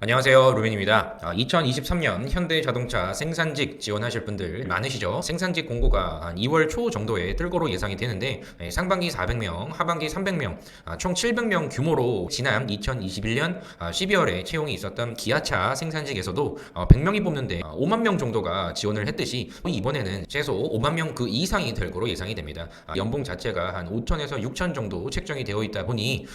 안녕하세요. 루벤입니다. 2023년 현대자동차 생산직 지원하실 분들 많으시죠? 생산직 공고가 한 2월 초 정도에 뜰 거로 예상이 되는데 상반기 400명, 하반기 300명, 총 700명 규모로 지난 2021년 12월에 채용이 있었던 기아차 생산직에서도 100명이 뽑는데 5만 명 정도가 지원을 했듯이 이번에는 최소 5만 명 그 이상이 될 거로 예상이 됩니다. 연봉 자체가 한 5천에서 6천 정도 책정이 되어 있다 보니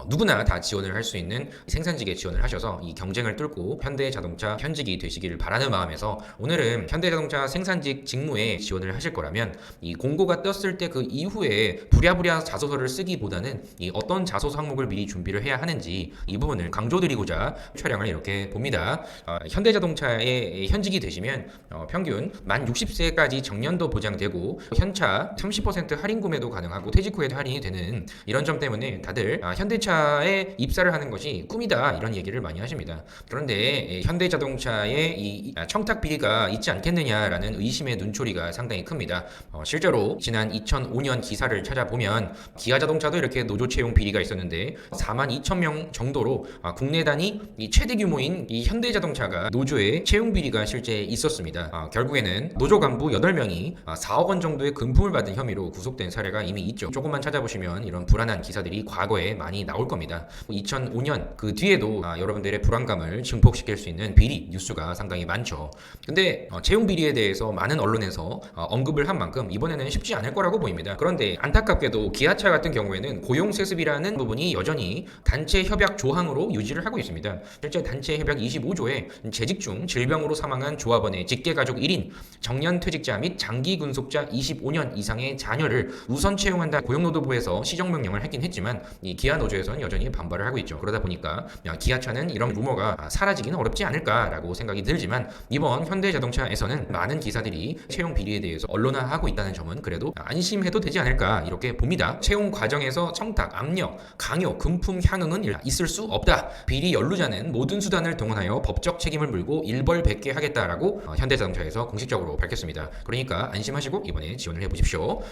누구나 다 지원을 할 수 있는 생산직에 지원을 하셔서 이 경쟁을 뚫고 현대자동차 현직이 되시기를 바라는 마음에서 오늘은 현대자동차 생산직 직무에 지원을 하실 거라면 이 공고가 떴을 때 그 이후에 부랴부랴 자소서를 쓰기보다는 이 어떤 자소서 항목을 미리 준비를 해야 하는지 이 부분을 강조드리고자 촬영을 이렇게 봅니다. 현대자동차의 현직이 되시면 평균 만 60세까지 정년도 보장되고 현차 30% 할인 구매도 가능하고 퇴직 후에도 할인이 되는 이런 점 때문에 다들 현대차에 입사를 하는 것이 꿈이다 이런 얘기를 많이 하십니다. 그런데 현대자동차의 이 청탁 비리가 있지 않겠느냐라는 의심의 눈초리가 상당히 큽니다. 실제로 지난 2005년 기사를 찾아보면 기아자동차도 이렇게 노조 채용 비리가 있었는데 4만 2천 명 정도로 국내 단위 최대 규모인 이 현대자동차가 노조의 채용 비리가 실제 있었습니다. 결국에는 노조 간부 8명이 4억 원 정도의 금품을 받은 혐의로 구속된 사례가 이미 있죠. 조금만 찾아보시면 이런 불안한 기사들이 과거에 많이 나올 겁니다. 2005년 그 뒤에도 여러분들의 불안감을 증폭시킬 수 있는 비리 뉴스가 상당히 많죠. 근데 채용 비리에 대해서 많은 언론에서 언급을 한 만큼 이번에는 쉽지 않을 거라고 보입니다. 그런데 안타깝게도 기아차 같은 경우에는 고용세습이라는 부분이 여전히 단체 협약 조항으로 유지를 하고 있습니다. 실제 단체 협약 25조에 재직 중 질병으로 사망한 조합원의 직계가족 1인, 정년 퇴직자 및 장기 근속자 25년 이상의 자녀를 우선 채용한다 고용노동부에서 시정명령을 했긴 했지만 이 기아 노조에서는 여전히 반발을 하고 있죠. 그러다 보니까 기아차는 이런 루머가 사라지기는 어렵지 않을까라고 생각이 들지만 이번 현대자동차에서는 많은 기사들이 채용 비리에 대해서 언론화하고 있다는 점은 그래도 안심해도 되지 않을까 이렇게 봅니다. 채용 과정에서 청탁, 압력, 강요, 금품 향응은 있을 수 없다. 비리 연루자는 모든 수단을 동원하여 법적 책임을 물고 일벌백계 하겠다라고 현대자동차에서 공식적으로 밝혔습니다. 그러니까 안심하시고 이번에 지원을 해보십시오.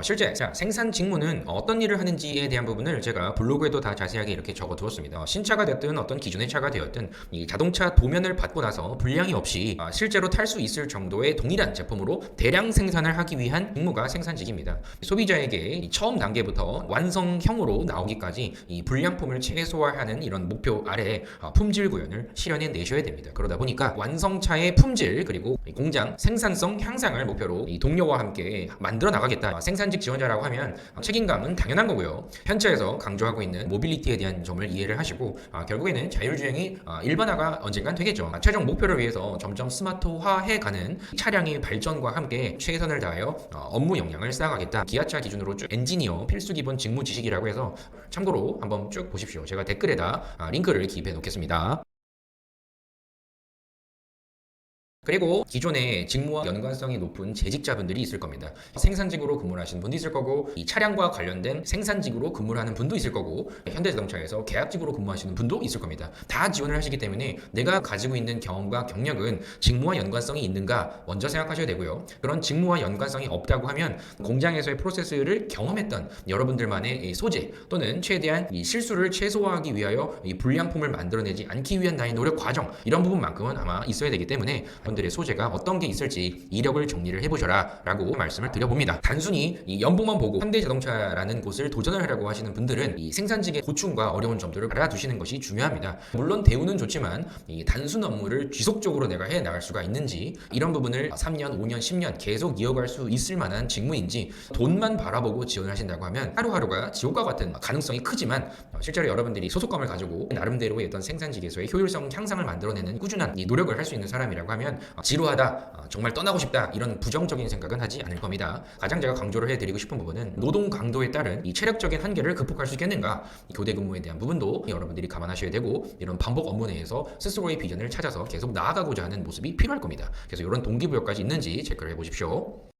실제 생산 직무는 어떤 일을 하는지에 대한 부분을 제가 블로그에도 다 자세하게 이렇게 적어두었습니다. 신차가 됐든 어떤 기존의 차가 되었든 이 자동차 도면을 받고 나서 불량이 없이 실제로 탈 수 있을 정도의 동일한 제품으로 대량 생산을 하기 위한 직무가 생산직입니다. 소비자에게 처음 단계부터 완성형으로 나오기까지 이 불량품을 최소화하는 이런 목표 아래 품질 구현을 실현해 내셔야 됩니다. 그러다 보니까 완성차의 품질 그리고 공장 생산성 향상을 목표로 이 동료와 함께 만들어 나가겠다. 생산직 지원자라고 하면 책임감은 당연한 거고요. 현차에서 강조하고 있는 모빌리티에 대한 점을 이해를 하시고 결국에는 자율주행이 일반화가 언젠간 되겠죠. 최종 목표를 위해서 점점 스마트화해가는 차량의 발전과 함께 최선을 다하여 업무 역량을 쌓아가겠다. 기아차 기준으로 쭉 엔지니어 필수 기본 직무 지식이라고 해서 참고로 한번 쭉 보십시오. 제가 댓글에다 링크를 기입해 놓겠습니다. 그리고 기존에 직무와 연관성이 높은 재직자분들이 있을 겁니다. 생산직으로 근무를 하시는 분도 있을 거고 이 차량과 관련된 생산직으로 근무를 하는 분도 있을 거고 현대자동차에서 계약직으로 근무하시는 분도 있을 겁니다. 다 지원을 하시기 때문에 내가 가지고 있는 경험과 경력은 직무와 연관성이 있는가 먼저 생각하셔야 되고요. 그런 직무와 연관성이 없다고 하면 공장에서의 프로세스를 경험했던 여러분들만의 소재 또는 최대한 이 실수를 최소화하기 위하여 이 불량품을 만들어내지 않기 위한 나의 노력 과정 이런 부분만큼은 아마 있어야 되기 때문에 분들의 소재가 어떤 게 있을지 이력을 정리를 해보셔라 라고 말씀을 드려봅니다. 단순히 이 연봉만 보고 현대자동차라는 곳을 도전을 하려고 하시는 분들은 이 생산직의 고충과 어려운 점들을 알아두시는 것이 중요합니다. 물론 대우는 좋지만 이 단순 업무를 지속적으로 내가 해 나갈 수가 있는지 이런 부분을 3년, 5년, 10년 계속 이어갈 수 있을 만한 직무인지 돈만 바라보고 지원을 하신다고 하면 하루하루가 지옥과 같은 가능성이 크지만 실제로 여러분들이 소속감을 가지고 나름대로의 어떤 생산직에서의 효율성 향상을 만들어내는 꾸준한 이 노력을 할 수 있는 사람이라고 하면 지루하다, 정말 떠나고 싶다 이런 부정적인 생각은 하지 않을 겁니다. 가장 제가 강조를 해드리고 싶은 부분은 노동 강도에 따른 이 체력적인 한계를 극복할 수 있겠는가 교대 근무에 대한 부분도 여러분들이 감안하셔야 되고 이런 반복 업무 내에서 스스로의 비전을 찾아서 계속 나아가고자 하는 모습이 필요할 겁니다. 그래서 이런 동기부여까지 있는지 체크를 해보십시오.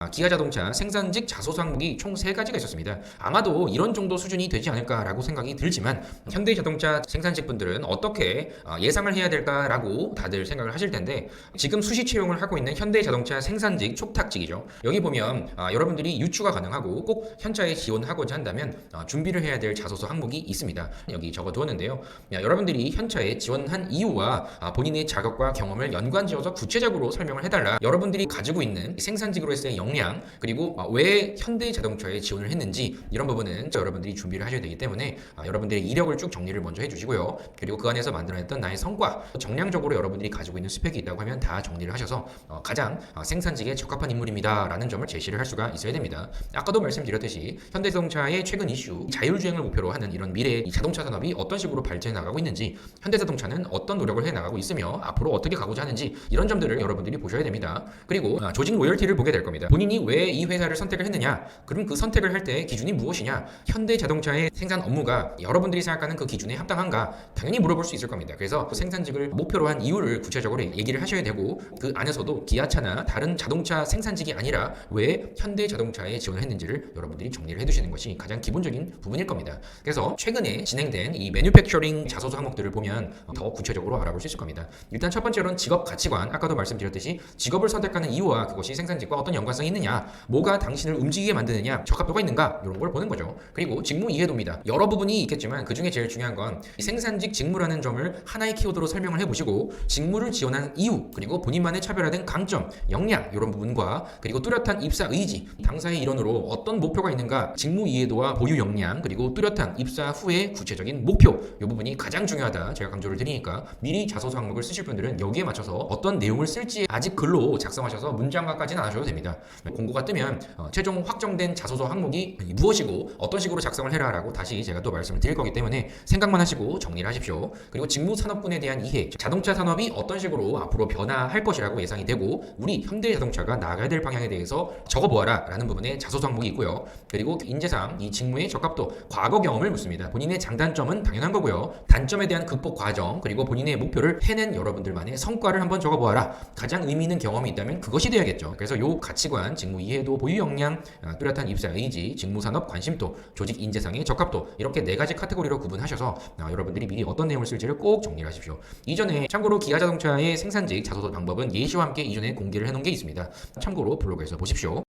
기아자동차 생산직 자소서 항목이 총 3가지가 있었습니다. 아마도 이런 정도 수준이 되지 않을까라고 생각이 들지만 현대자동차 생산직 분들은 어떻게 예상을 해야 될까라고 다들 생각을 하실 텐데 지금 수시 채용을 하고 있는 현대자동차 생산직 촉탁직이죠. 여기 보면 여러분들이 유추가 가능하고 꼭 현차에 지원하고자 한다면 준비를 해야 될 자소서 항목이 있습니다. 여기 적어두었는데요. 여러분들이 현차에 지원한 이유와 본인의 자격과 경험을 연관지어서 구체적으로 설명을 해달라. 여러분들이 가지고 있는 생산직으로서의 역량 그리고 왜 현대자동차에 지원을 했는지 이런 부분은 여러분들이 준비를 하셔야 되기 때문에 여러분들의 이력을 쭉 정리를 먼저 해주시고요. 그리고 그 안에서 만들어냈던 나의 성과, 정량적으로 여러분들이 가지고 있는 스펙이 있다고 하면 다 정리를 하셔서 가장 생산직에 적합한 인물입니다 라는 점을 제시를 할 수가 있어야 됩니다. 아까도 말씀드렸듯이 현대자동차의 최근 이슈 자율주행을 목표로 하는 이런 미래의 자동차 산업이 어떤 식으로 발전해 나가고 있는지, 현대자동차는 어떤 노력을 해 나가고 있으며 앞으로 어떻게 가고자 하는지 이런 점들을 여러분들이 보셔야 됩니다. 그리고 조직 로열티를 보게 될 겁니다. 본인이 왜 이 회사를 선택을 했느냐, 그럼 그 선택을 할 때 기준이 무엇이냐, 현대자동차의 생산 업무가 여러분들이 생각하는 그 기준에 합당한가 당연히 물어볼 수 있을 겁니다. 그래서 그 생산직을 목표로 한 이유를 구체적으로 얘기를 하셔야 되고, 그 안에서도 기아차나 다른 자동차 생산직이 아니라 왜 현대자동차에 지원을 했는지를 여러분들이 정리를 해두시는 것이 가장 기본적인 부분일 겁니다. 그래서 최근에 진행된 이 매뉴팩처링 자소서 항목들을 보면 더 구체적으로 알아볼 수 있을 겁니다. 일단 첫 번째로는 직업 가치관, 아까도 말씀드렸듯이 직업을 선택하는 이유와 그것이 생산직과 어떤 연관성이 있느냐, 뭐가 당신을 움직이게 만드느냐, 적합도가 있는가, 이런 걸 보는 거죠. 그리고 직무 이해도입니다. 여러 부분이 있겠지만 그 중에 제일 중요한 건 이 생산직 직무라는 점을 하나의 키워드로 설명을 해보시고 직무를 지원한 이유, 그리고 본인만의 차별화된 강점, 역량 이런 부분과 그리고 뚜렷한 입사 의지, 당사의 일원으로 어떤 목표가 있는가, 직무 이해도와 보유 역량, 그리고 뚜렷한 입사 후의 구체적인 목표, 이 부분이 가장 중요하다 제가 강조를 드리니까 미리 자소서 항목을 쓰실 분들은 여기에 맞춰서 어떤 내용을 쓸지 아직 글로 작성하셔서 문장화까지는 안 하셔도 됩니다. 공고가 뜨면 최종 확정된 자소서 항목이 무엇이고 어떤 식으로 작성을 해라 라고 다시 제가 또 말씀을 드릴 거기 때문에 생각만 하시고 정리를 하십시오. 그리고 직무 산업군에 대한 이해, 자동차 산업이 어떤 식으로 앞으로 변화할 것이라고 예상이 되고 우리 현대자동차가 나아가야 될 방향에 대해서 적어보아라 라는 부분에 자소서 항목이 있고요. 그리고 인재상 이 직무의 적합도, 과거 경험을 묻습니다. 본인의 장단점은 당연한 거고요. 단점에 대한 극복 과정, 그리고 본인의 목표를 해낸 여러분들만의 성과를 한번 적어보아라. 가장 의미 있는 경험이 있다면 그것이 돼야겠죠. 그래서 요 가치관, 직무 이해도, 보유 역량, 뚜렷한 입사 의지, 직무 산업 관심도, 조직 인재상의 적합도, 이렇게 4가지 카테고리로 구분하셔서 여러분들이 미리 어떤 내용을 쓸지를 꼭 정리를 하십시오. 이전에 참고로 기아자동차의 생산직 자소서 방법은 예시와 함께 이전에 공개를 해놓은 게 있습니다. 참고로 블로그에서 보십시오.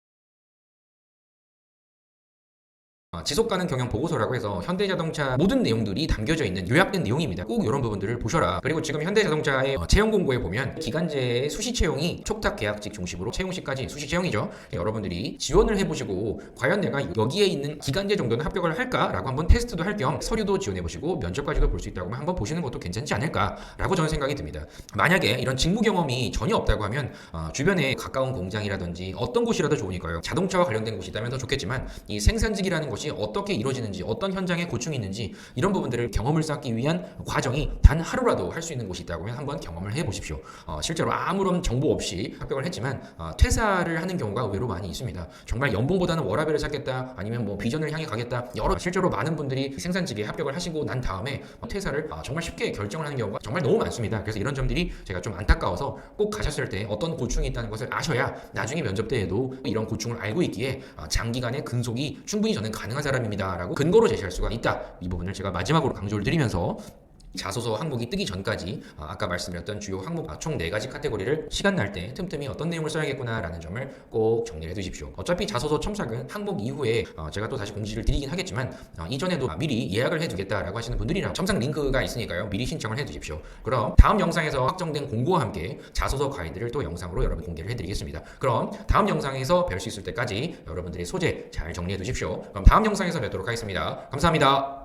지속 가능 경영 보고서라고 해서 현대자동차 모든 내용들이 담겨져 있는 요약된 내용입니다. 꼭 이런 부분들을 보셔라. 그리고 지금 현대자동차의 채용 공고에 보면 기간제 수시 채용이 촉탁 계약직 중심으로 채용 시까지 수시 채용이죠. 여러분들이 지원을 해보시고 과연 내가 여기에 있는 기간제 정도는 합격을 할까라고 한번 테스트도 할 겸 서류도 지원해보시고 면접까지도 볼 수 있다고 하면 한번 보시는 것도 괜찮지 않을까라고 저는 생각이 듭니다. 만약에 이런 직무 경험이 전혀 없다고 하면 주변에 가까운 공장이라든지 어떤 곳이라도 좋으니까요. 자동차와 관련된 곳이 있다면 더 좋겠지만 이 생산직이라는 것이 어떻게 이루어지는지, 어떤 현장에 고충이 있는지 이런 부분들을 경험을 쌓기 위한 과정이 단 하루라도 할 수 있는 곳이 있다고 하면 한번 경험을 해보십시오. 실제로 아무런 정보 없이 합격을 했지만 퇴사를 하는 경우가 의외로 많이 있습니다. 정말 연봉보다는 워라밸을 찾겠다, 아니면 뭐 비전을 향해 가겠다, 여러 실제로 많은 분들이 생산직에 합격을 하시고 난 다음에 퇴사를 정말 쉽게 결정을 하는 경우가 정말 너무 많습니다. 그래서 이런 점들이 제가 좀 안타까워서 꼭 가셨을 때 어떤 고충이 있다는 것을 아셔야 나중에 면접 때에도 이런 고충을 알고 있기에 장기간의 근속이 충분히 저는 가능한 사람입니다 라고 근거로 제시할 수가 있다. 이 부분을 제가 마지막으로 강조를 드리면서 자소서 항목이 뜨기 전까지 아까 말씀드렸던 주요 항목 총 4가지 카테고리를 시간 날 때 틈틈이 어떤 내용을 써야겠구나 라는 점을 꼭 정리를 해두십시오. 어차피 자소서 첨삭은 항목 이후에 제가 또 다시 공지를 드리긴 하겠지만 이전에도 미리 예약을 해두겠다라고 하시는 분들이랑 첨삭 링크가 있으니까요. 미리 신청을 해두십시오. 그럼 다음 영상에서 확정된 공고와 함께 자소서 가이드를 또 영상으로 여러분 공개를 해드리겠습니다. 그럼 다음 영상에서 뵐 수 있을 때까지 여러분들의 소재 잘 정리해 두십시오. 그럼 다음 영상에서 뵙도록 하겠습니다. 감사합니다.